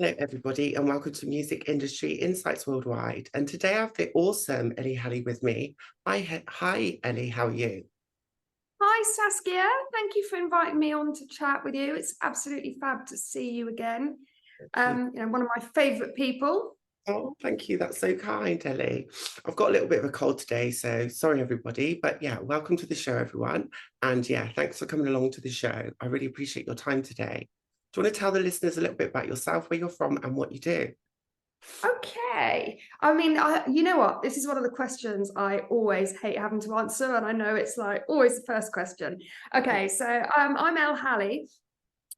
Hello, everybody, and welcome to Music Industry Insights Worldwide. And today I have the awesome Elle Halley with me. Hi, Elle, how are you? Hi Saskia, thank you for inviting me on to chat with you. It's absolutely fab to see you again. One of my favourite people. Oh, thank you. That's so kind, Elle. I've got a little bit of a cold today, so sorry, everybody. But yeah, welcome to the show, everyone. And yeah, thanks for coming along to the show. I really appreciate your time today. Do you want to tell the listeners a little bit about yourself, where you're from, and what you do? Okay, you know what? This is one of the questions I always hate having to answer, and I know it's like always the first question. Okay, so I'm Elle Halley,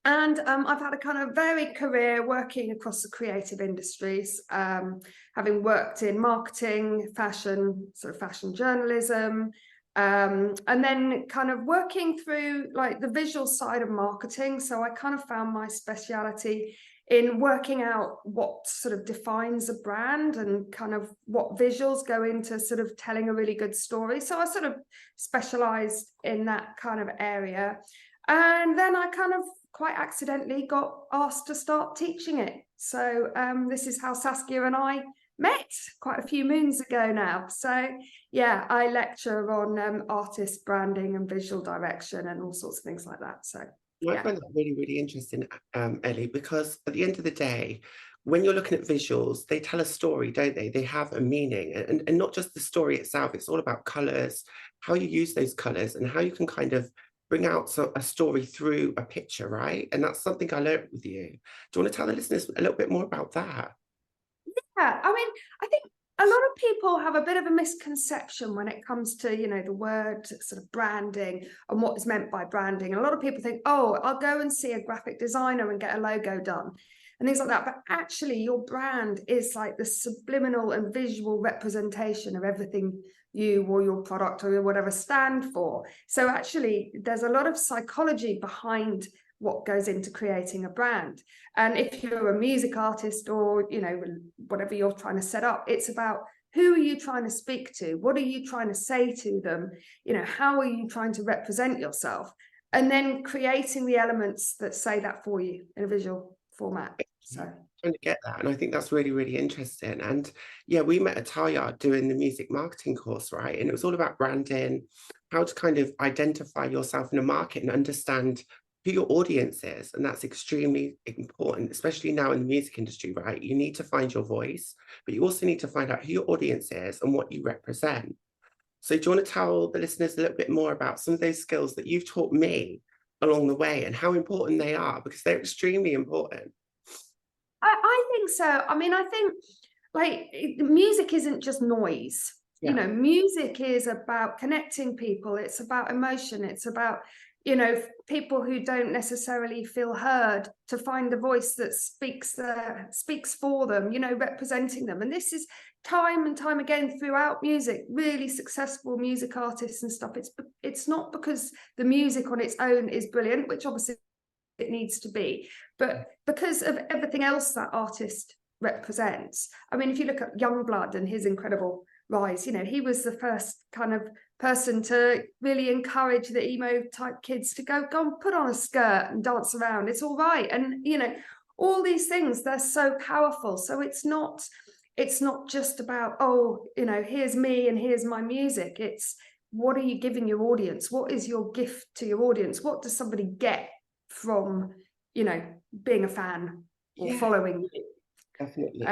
and I've had a kind of varied career working across the creative industries, having worked in marketing, fashion, sort of fashion journalism, and then kind of working through like the visual side of marketing. So I kind of found my speciality in working out what sort of defines a brand and kind of what visuals go into sort of telling a really good story. So I sort of specialized in that kind of area. And then I kind of quite accidentally got asked to start teaching it. So this is how Saskia and I met quite a few moons ago now. So yeah, I lecture on artist branding and visual direction and all sorts of things like that. So I yeah. find that really, really interesting, Elle, because at the end of the day, when you're looking at visuals, they tell a story, don't they? They have a meaning, and not just the story itself. It's all about colors, how you use those colors, and how you can kind of bring out a story through a picture, right? And that's something I learned with you. Do you want to tell the listeners a little bit more about that? Yeah, I think a lot of people have a bit of a misconception when it comes to, the word sort of branding and what is meant by branding. And a lot of people think, oh, I'll go and see a graphic designer and get a logo done and things like that. But actually, your brand is like the subliminal and visual representation of everything you or your product or whatever stand for. So actually, there's a lot of psychology behind what goes into creating a brand. And if you're a music artist or whatever you're trying to set up, it's about who are you trying to speak to, what are you trying to say to them, how are you trying to represent yourself, and then creating the elements that say that for you in a visual format. So Trying to get that, and I think that's really, really interesting. And yeah, we met at Tileyard doing the music marketing course, right? And it was all about branding, how to kind of identify yourself in a market and understand who your audience is. And that's extremely important, especially now in the music industry, right? You need to find your voice, but you also need to find out who your audience is and what you represent. So do you want to tell the listeners a little bit more about some of those skills that you've taught me along the way and how important they are? Because they're extremely important. I think so. I think like music isn't just noise. Yeah. Music is about connecting people. It's about emotion. It's about, people who don't necessarily feel heard to find a voice that speaks for them, representing them. And this is time and time again throughout music, really successful music artists and stuff. It's not because the music on its own is brilliant, which obviously it needs to be, but because of everything else that artist represents. If you look at Youngblood and his incredible rise, he was the first kind of person to really encourage the emo type kids to go and put on a skirt and dance around. It's all right. And all these things, they're so powerful. So it's not just about, oh, here's me and here's my music. It's what are you giving your audience? What is your gift to your audience? What does somebody get from being a fan or following you? Definitely.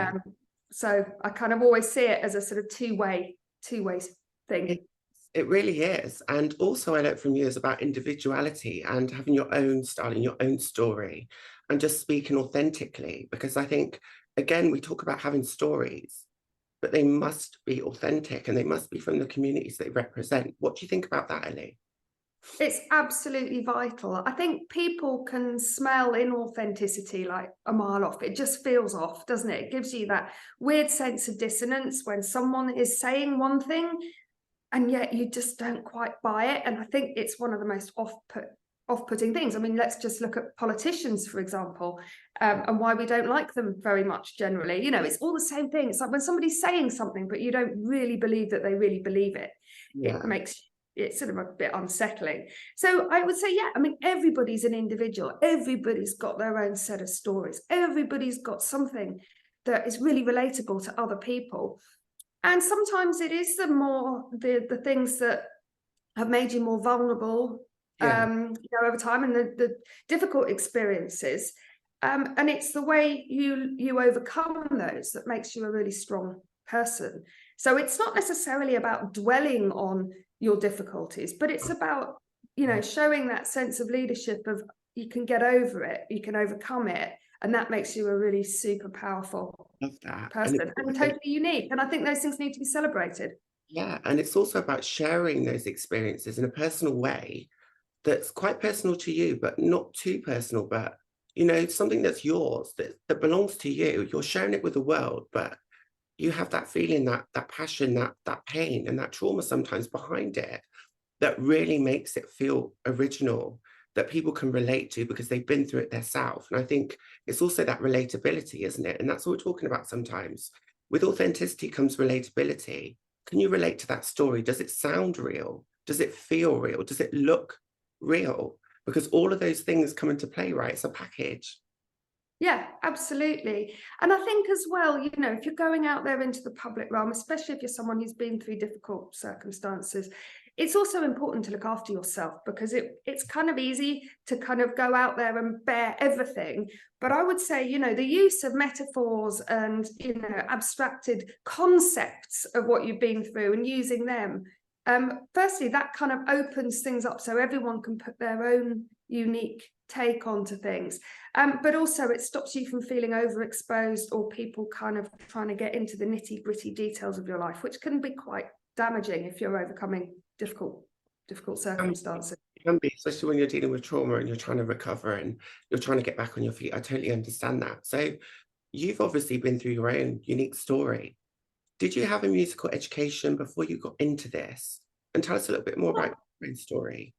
So I kind of always see it as a sort of two-way thing. It really is. And also I learned from you is about individuality and having your own style and your own story and just speaking authentically. Because I think, again, we talk about having stories, but they must be authentic and they must be from the communities they represent. What do you think about that, Elle? It's absolutely vital. I think people can smell inauthenticity like a mile off. It just feels off, doesn't it? It gives you that weird sense of dissonance when someone is saying one thing and yet you just don't quite buy it. And I think it's one of the most off-putting things. Let's just look at politicians, for example, and why we don't like them very much generally. It's all the same thing. It's like when somebody's saying something, but you don't really believe that they really believe it. Yeah. It makes it's sort of a bit unsettling. So I would say, yeah, I mean, everybody's an individual. Everybody's got their own set of stories. Everybody's got something that is really relatable to other people. And sometimes it is the things that have made you more vulnerable, over time, and the difficult experiences. And it's the way you overcome those that makes you a really strong person. So it's not necessarily about dwelling on your difficulties, but it's about, showing that sense of leadership of you can get over it, you can overcome it. And that makes you a really super powerful person and totally unique. And I think those things need to be celebrated. Yeah, and it's also about sharing those experiences in a personal way that's quite personal to you, but not too personal, but, something that's yours, that belongs to you. You're sharing it with the world, but you have that feeling, that passion, that pain and that trauma sometimes behind it that really makes it feel original, that people can relate to because they've been through it themselves. And I think it's also that relatability, isn't it? And that's what we're talking about sometimes. With authenticity comes relatability. Can you relate to that story? Does it sound real? Does it feel real? Does it look real? Because all of those things come into play, right? It's a package. Yeah, absolutely. And I think as well, if you're going out there into the public realm, especially if you're someone who's been through difficult circumstances, it's also important to look after yourself, because it's kind of easy to kind of go out there and bear everything. But I would say, the use of metaphors and, abstracted concepts of what you've been through and using them, firstly, that kind of opens things up so everyone can put their own unique take onto things. But also it stops you from feeling overexposed or people kind of trying to get into the nitty-gritty details of your life, which can be quite damaging if you're overcoming difficult circumstances. It can be, especially when you're dealing with trauma and you're trying to recover and you're trying to get back on your feet. I totally understand that. So you've obviously been through your own unique story. Did you have a musical education before you got into this? And tell us a little bit more about your own story.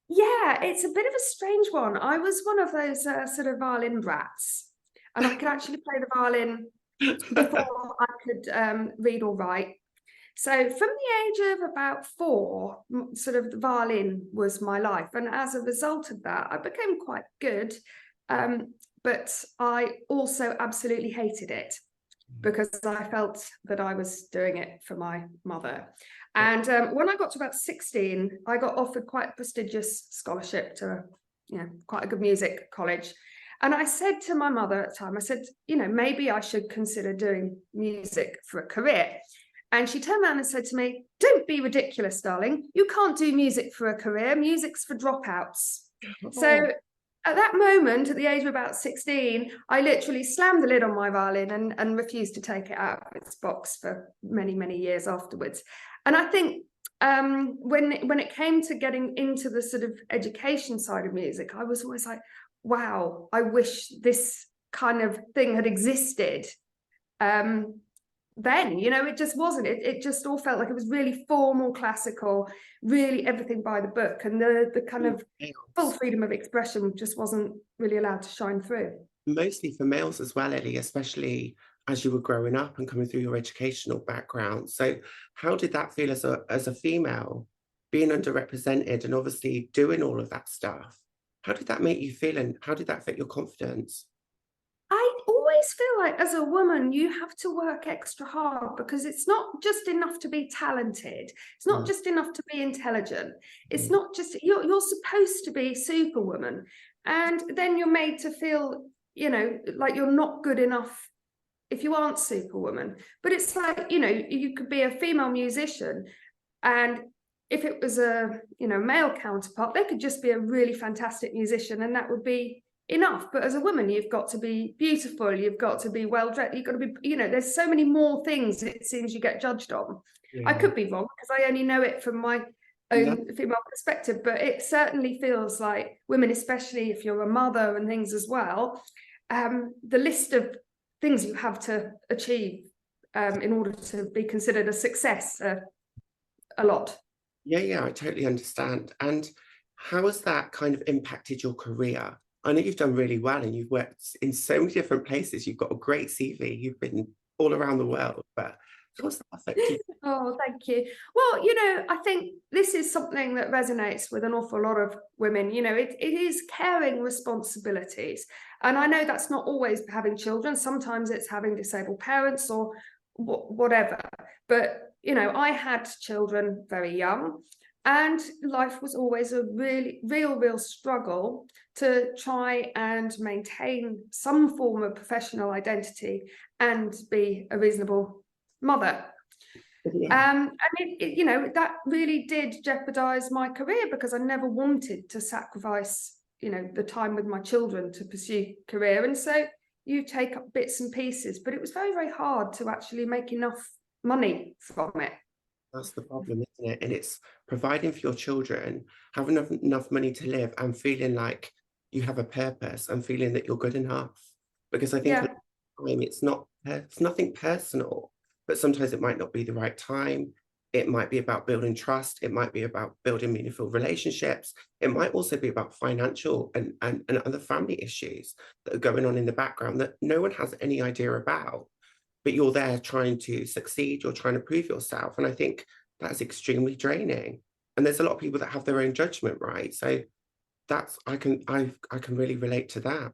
Yeah, it's a bit of a strange one. I was one of those sort of violin brats, and I could actually play the violin before I could read or write. So from the age of about 4, sort of the violin was my life. And as a result of that, I became quite good. But I also absolutely hated it because I felt that I was doing it for my mother. And when I got to about 16, I got offered quite a prestigious scholarship to, quite a good music college. And I said to my mother at the time, I said, maybe I should consider doing music for a career. And she turned around and said to me, "Don't be ridiculous, darling. You can't do music for a career. Music's for dropouts." Oh. So at that moment, at the age of about 16, I literally slammed the lid on my violin and refused to take it out of its box for many, many years afterwards. And I think when it came to getting into the sort of education side of music, I was always like, wow, I wish this kind of thing had existed. Then, it just wasn't. It just all felt like it was really formal, classical, really everything by the book. And the kind of full freedom of expression just wasn't really allowed to shine through. Mostly for males as well, Ellie, especially as you were growing up and coming through your educational background. So how did that feel as a female, being underrepresented and obviously doing all of that stuff? How did that make you feel, and how did that affect your confidence? I always feel like as a woman, you have to work extra hard, because it's not just enough to be talented. It's not just enough to be intelligent. It's not just, you're supposed to be Superwoman. And then you're made to feel, like you're not good enough if you aren't Superwoman. But it's like, you could be a female musician, and if it was a, male counterpart, they could just be a really fantastic musician, and that would be enough. But as a woman, you've got to be beautiful, you've got to be well dressed, you've got to be, there's so many more things it seems you get judged on. I could be wrong because I only know it from my own female perspective, but it certainly feels like women, especially if you're a mother and things as well, the list of things you have to achieve in order to be considered a success, a lot. Yeah, I totally understand. And how has that kind of impacted your career? I know you've done really well and you've worked in so many different places. You've got a great CV. You've been all around the world. But How's that affect you? Oh, thank you. Well, I think this is something that resonates with an awful lot of women. It is caring responsibilities. And I know that's not always having children. Sometimes it's having disabled parents or whatever. But, I had children very young, and life was always a real struggle to try and maintain some form of professional identity and be a reasonable mother. Yeah, And that really did jeopardize my career, because I never wanted to sacrifice, the time with my children to pursue career. And so you take up bits and pieces, but it was very hard to actually make enough money from it. that's the problem, isn't it? And it's providing for your children, having enough money to live, and feeling like you have a purpose, and feeling that you're good enough. Because I think a lot Yeah, of the time it's nothing personal, but sometimes it might not be the right time. It might be about building trust. It might be about building meaningful relationships. It might also be about financial and other family issues that are going on in the background that no one has any idea about. But you're there trying to succeed, you're trying to prove yourself. And I think that's extremely draining. And there's a lot of people that have their own judgment, right? So that's I can really relate to that.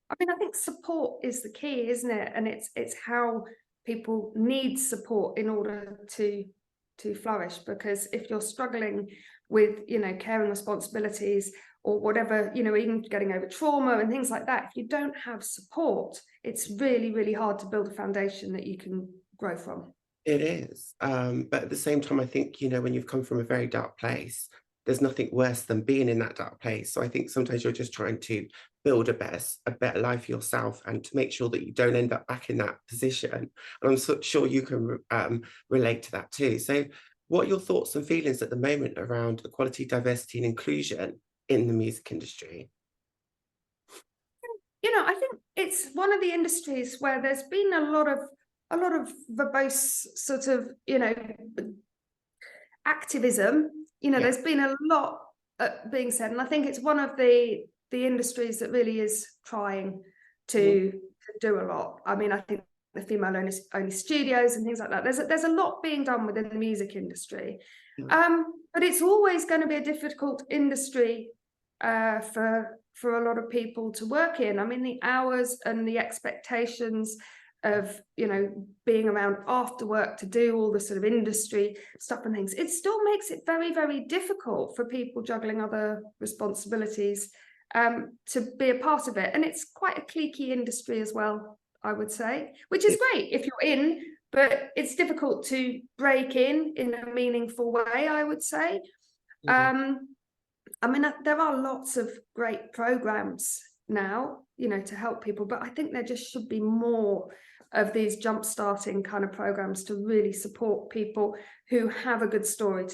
I mean, I think support is the key, isn't it? And it's how people need support in order to flourish. Because if you're struggling with, caring responsibilities or whatever, even getting over trauma and things like that, if you don't have support, it's really hard to build a foundation that you can grow from. It is. But at the same time, I think, when you've come from a very dark place, there's nothing worse than being in that dark place. So I think sometimes you're just trying to build a better life for yourself, and to make sure that you don't end up back in that position. And I'm sure you can relate to that too. So what are your thoughts and feelings at the moment around equality, diversity, and inclusion in the music industry? I think it's one of the industries where there's been a lot of verbose sort of, activism. Yeah. There's been a lot being said, and I think it's one of the industries that really is trying to do a lot. I mean, I think the female only studios and things like that. There's a lot being done within the music industry, Yeah. but it's always going to be a difficult industry for a lot of people to work in. I mean, the hours and the expectations of being around after work to do all the sort of industry stuff and things, it still makes it very difficult for people juggling other responsibilities to be a part of it. And it's quite a cliquey industry as well, I would say, which is great if you're in, but it's difficult to break in a meaningful way, I would say. I mean, there are lots of great programs now, to help people, but I think there just should be more of these jump-starting kind of programs to really support people who have a good story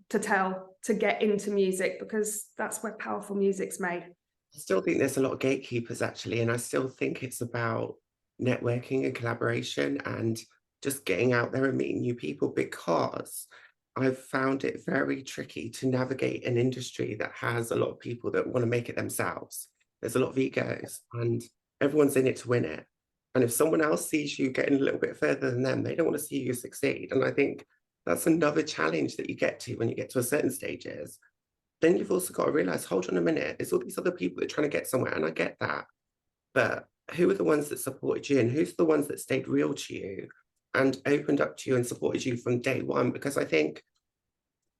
to tell, to get into music, because that's where powerful music's made. I still think there's a lot of gatekeepers, actually, and I still think it's about networking and collaboration and just getting out there and meeting new people, because I've found it very tricky to navigate an industry that has a lot of people that want to make it themselves. There's a lot of egos, and everyone's in it to win it. And if someone else sees you getting a little bit further than them, they don't want to see you succeed. And I think that's another challenge that you get to when you get to a certain stages. Then you've also got to realize, hold on a minute, it's all these other people that are trying to get somewhere, and I get that. But who are the ones that supported you, and who's the ones that stayed real to you and opened up to you and supported you from day one? Because I think,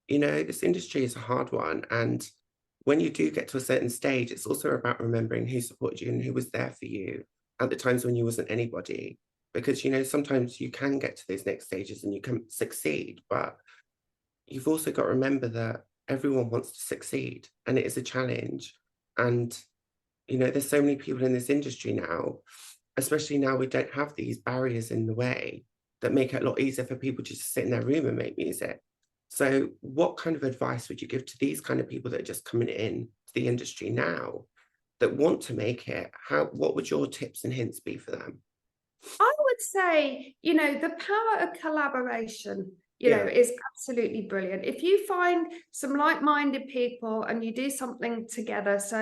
this industry is a hard one. And when you do get to a certain stage, it's also about remembering who supported you and who was there for you at the times when you wasn't anybody. Because, sometimes you can get to those next stages and you can succeed, but you've also got to remember that everyone wants to succeed, and it is a challenge. And, there's so many people in this industry now, especially now we don't have these barriers in the way that make it a lot easier for people to just sit in their room and make music. So what kind of advice would you give to these kind of people that are just coming in to the industry now that want to make it? What would your tips and hints be for them? I would say, the power of collaboration, Yeah. is absolutely brilliant. If you find some like-minded people and you do something together, so,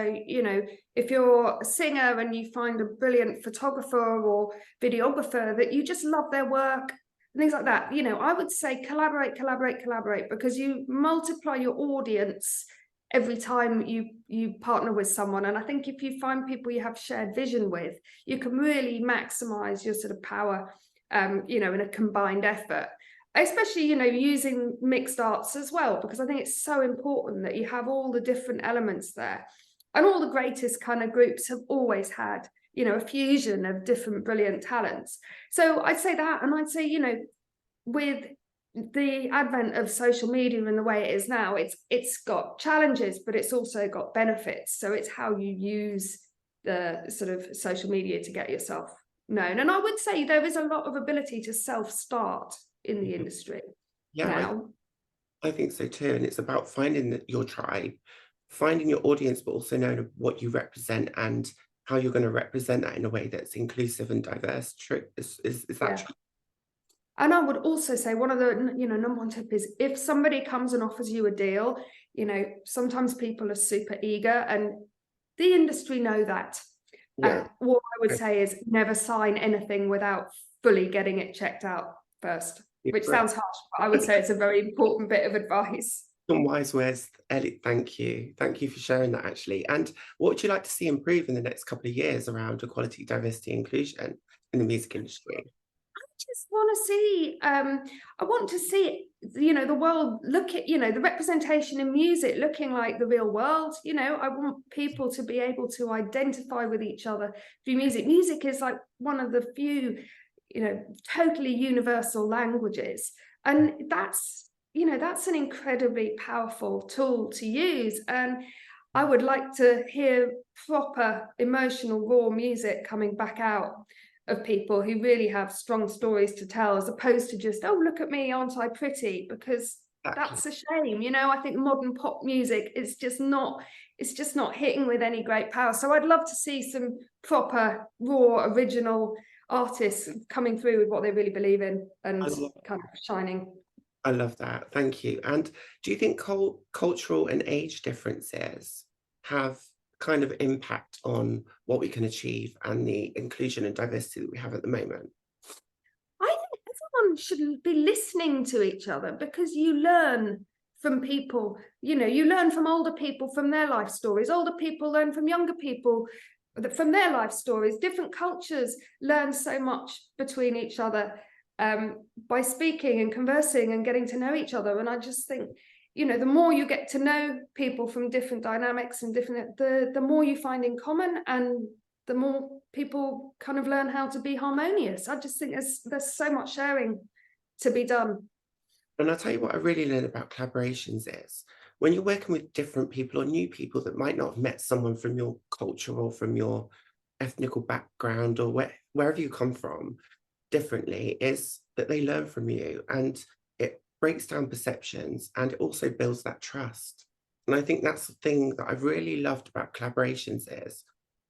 if you're a singer and you find a brilliant photographer or videographer that you just love their work, and things like that. You know, I would say collaborate, collaborate, collaborate, because you multiply your audience every time you partner with someone. And I think if you find people you have shared vision with, you can really maximize your sort of power, you know, in a combined effort, especially, you know, using mixed arts as well, because I think it's so important that you have all the different elements there. And all the greatest kind of groups have always had, you know, a fusion of different brilliant talents. So I'd say that, and I'd say, you know, with the advent of social media and the way it is now, it's got challenges, but it's also got benefits. So it's how you use the sort of social media to get yourself known. And I would say there is a lot of ability to self-start in the industry now. I think so too. And it's about finding your tribe, finding your audience, but also knowing what you represent and how you're going to represent that in a way that's inclusive and diverse. True. Is that true? And I would also say one of the, you know, number one tip is, if somebody comes and offers you a deal, you know, sometimes people are super eager, and the industry know that. What I would say is never sign anything without fully getting it checked out first, which sounds harsh, but I would say it's a very important bit of advice. Some wise words, Elle. Thank you. Thank you for sharing that, actually. And what would you like to see improve in the next couple of years around equality, diversity, inclusion in the music industry? Just want to see, I want to see, you know, the world look at, you know, the representation in music looking like the real world. You know, I want people to be able to identify with each other through music. Music is like one of the few, you know, totally universal languages. And that's, you know, that's an incredibly powerful tool to use. And I would like to hear proper emotional, raw music coming back out of people who really have strong stories to tell, as opposed to just, oh, look at me, aren't I pretty? Because that's a shame. You know, I think modern pop music is just not, it's just not hitting with any great power. So I'd love to see some proper, raw, original artists coming through with what they really believe in and kind of shining. I love that. Thank you. And do you think cultural and age differences have kind of impact on what we can achieve and the inclusion and diversity that we have at the moment? I think everyone should be listening to each other, because you learn from people, you know, you learn from older people, from their life stories. Older people learn from younger people, from their life stories. Different cultures learn so much between each other by speaking and conversing and getting to know each other. And I just think, you know, the more you get to know people from different dynamics and different, the more you find in common, and the more people kind of learn how to be harmonious. I just think there's so much sharing to be done. And I'll tell you what I really learned about collaborations is, when you're working with different people or new people that might not have met someone from your culture or from your ethnical background or wherever you come from differently, is that they learn from you, and it breaks down perceptions, and it also builds that trust. And I think that's the thing that I've really loved about collaborations is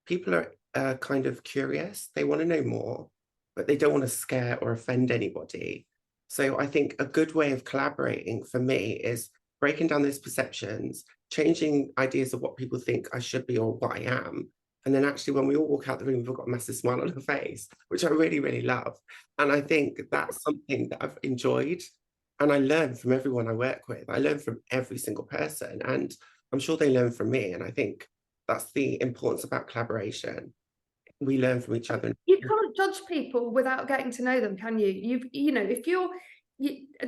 people are kind of curious. They want to know more, but they don't want to scare or offend anybody. So I think a good way of collaborating for me is breaking down those perceptions, changing ideas of what people think I should be or what I am. And then actually when we all walk out the room, we've got a massive smile on our face, which I really, really love. And I think that's something that I've enjoyed. And I learn from everyone I work with. I learn from every single person, and I'm sure they learn from me. And I think that's the importance about collaboration. We learn from each other. You can't judge people without getting to know them, can you? You know, if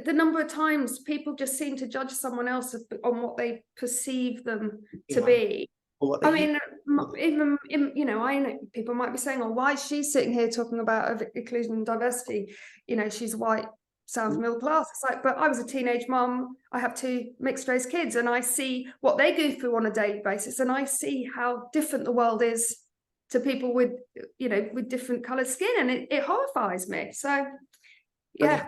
the number of times people just seem to judge someone else on what they perceive them to be. I mean, even, you know, I know people might be saying, oh, why is she sitting here talking about inclusion and diversity? You know, she's white, sounds middle class. It's like, but I was a teenage mum. I have 2 mixed race kids, and I see what they go through on a daily basis, and I see how different the world is to people with, you know, with different coloured skin, and it horrifies me. So, yeah.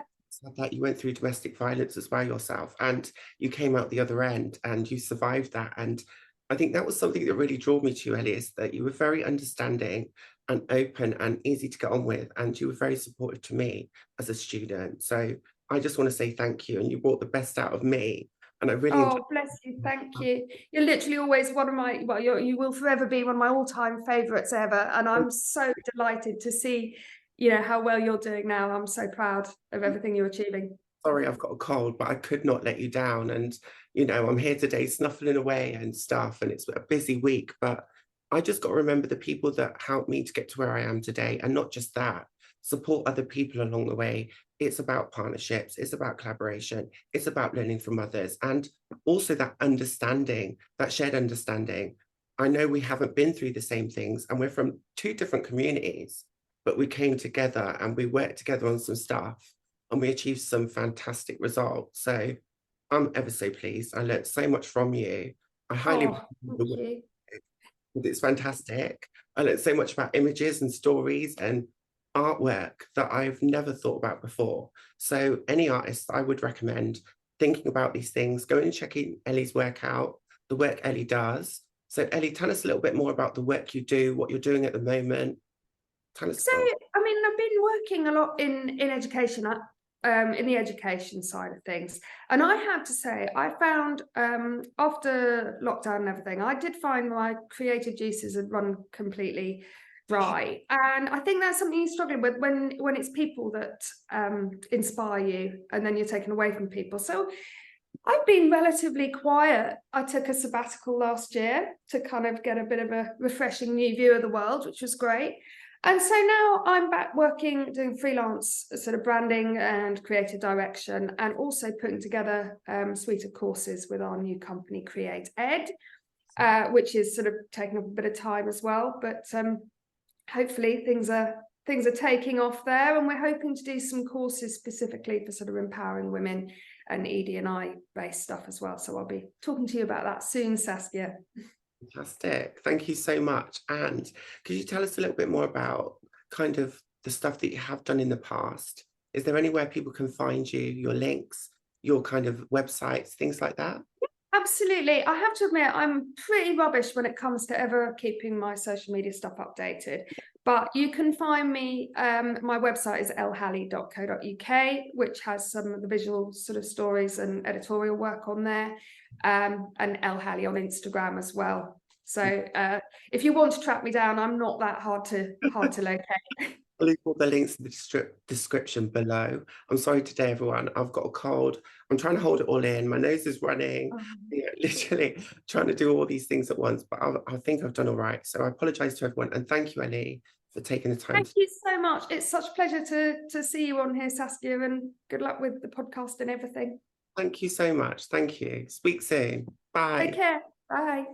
That you went through domestic violence as well yourself, and you came out the other end, and you survived that. And I think that was something that really drew me to you, Elle, is that you were very understanding and open and easy to get on with, and you were very supportive to me as a student. So I just want to say thank you, and you brought the best out of me. And I really bless you, thank you. You're literally always one of my, well, you will forever be one of my all-time favourites ever, and I'm so delighted to see you know, how well you're doing now. I'm so proud of everything you're achieving. Sorry, I've got a cold, but I could not let you down. And, you know, I'm here today snuffling away and stuff, and it's a busy week, but I just got to remember the people that helped me to get to where I am today. And not just that, support other people along the way. It's about partnerships, it's about collaboration, it's about learning from others, and also that understanding, that shared understanding. I know we haven't been through the same things, and we're from two different communities, but we came together and we worked together on some stuff, and we achieved some fantastic results. So I'm ever so pleased. I learned so much from you. I highly Oh, recommend thank you. it's fantastic. I learned so much about images and stories and artwork that I've never thought about before. So any artist, I would recommend thinking about these things, going and checking Ellie's work out, the work Ellie does. So Ellie, tell us a little bit more about the work you do, what you're doing at the moment. Tell us. So, I mean, I've been working a lot in education, in the education side of things. And I have to say, I found after lockdown and everything, I did find my creative juices had run completely dry. And I think that's something you're struggling with when it's people that inspire you and then you're taken away from people. So I've been relatively quiet. I took a sabbatical last year to kind of get a bit of a refreshing new view of the world, which was great. And so now I'm back working, doing freelance sort of branding and creative direction, and also putting together a suite of courses with our new company, Create Ed, which is sort of taking up a bit of time as well. But hopefully things are taking off there, and we're hoping to do some courses specifically for sort of empowering women and ED&I based stuff as well. So I'll be talking to you about that soon, Saskia. Fantastic. Thank you so much. And could you tell us a little bit more about kind of the stuff that you have done in the past? Is there anywhere people can find you, your links, your kind of websites, things like that? Absolutely. I have to admit, I'm pretty rubbish when it comes to ever keeping my social media stuff updated. But you can find me, my website is ellhalley.co.uk, which has some of the visual sort of stories and editorial work on there, and Elle Halley on Instagram as well. So if you want to track me down, I'm not that hard to locate. I'll leave all the links in the description below. I'm sorry today, everyone. I've got a cold. I'm trying to hold it all in. My nose is running. Literally trying to do all these things at once, but I think I've done all right. So I apologize to everyone. And thank you, Ellie, for taking the time. Thank you so much. It's such a pleasure to see you on here, Saskia, and good luck with the podcast and everything. Thank you so much. Thank you. Speak soon. Bye. Take care. Bye.